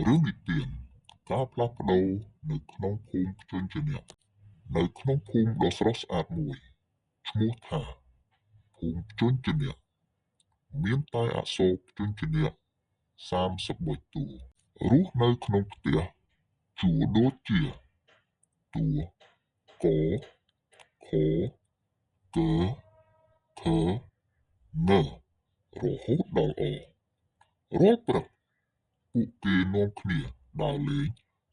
រឿងនិទានការផ្លាស់ប្ដូរនៅក្នុងភូមិជនជាអ្នកនៅក្នុងភូមិដ៏ស្រស់ស្អាតមួយឈ្មោះថាភូមិជនជាអ្នកមានតែអក្សរជនជាអ្នក33តួរស់នៅក្នុងផ្ទះជួរដូចជាតួកខកខងរហូតដល់អរាល់ព្រឹកពួកគេនាំគ្នាដើរលេង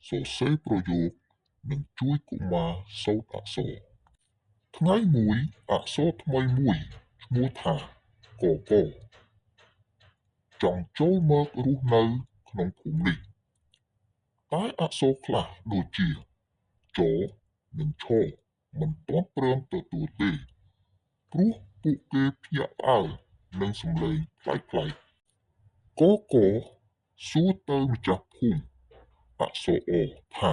សរសេរប្រយោគនិងជួយកុមារសូត្រអក្សរថ្ងៃមួយអក្សរថ្មីមួយឈ្មោះថាកកចង់ចូលមករស់នៅក្នុងភូមិនេះតែអក្សរខ្លះដូចជាចនិងឆមិនទាន់ព្រមទទួលទេព្រោះពួកគេភ្ញាក់ផ្អើលនឹងសំឡេងប្លែកៗកកសួរទៅម្ចាស់ភូមិអក្សរអថា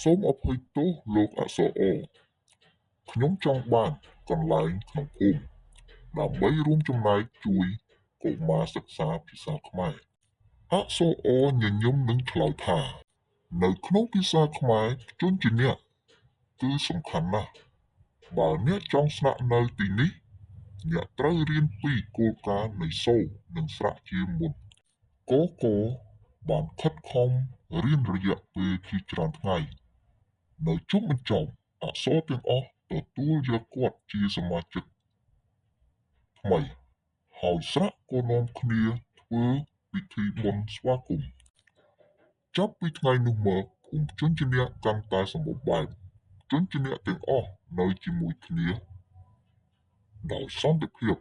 សូមអភ័យទោសលោកអក្សរអខ្ញុំចង់បានកន្លែងក្នុងភូមិដើម្បីរួមចំណែកជួយកុមារសិក្សាភាសាខ្មែរអក្សរអញញឹមនឹងឆ្លើយថានៅក្នុងភាសាខ្មែរជនជាអ្នកគឺសំខាន់ណាស់បើអ្នកចង់ស្នាក់នៅទីនេះអ្នកត្រូវរៀនពីគោលការណ៍នៃសូរនិងស្រៈជាមុនកកបានខិតខំរៀនរយៈពេលជាច្រើនថ្ងៃនៅជុំបញ្ចប់អក្សរទាំងអស់ទទួលយកគាត់ជាសមាជិកថ្មីហើយស្រៈក៏នាំគ្នាធ្វើពិធីបុណ្យស្វាគមន៍ចាប់ពីថ្ងៃនោះមកភូមិជនជាអ្នកកាន់តែសម្បូរបែបជនជាអ្នកទាំងអស់នៅជាមួយគ្នាដោយសន្តិភាព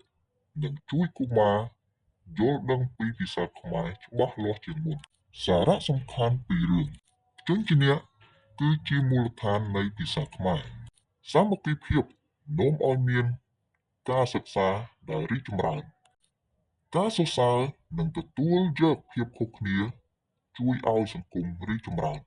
និងជួយកុមារយល់ដឹងពីភាសាខ្មែរច្បាស់លាស់ជាងមុនសារៈសំខាន់ពីរឿងជនជាអ្នកគឺជាមូលដ្ឋាននៃភាសាខ្មែរសាមគ្គីភាពនាំឲ្យមានការសិក្សាដែលរីកចម្រើនការសរសើរនិងទទួលយកភាពខុសគ្នាជួយឲ្យសង្គមរីកចម្រើន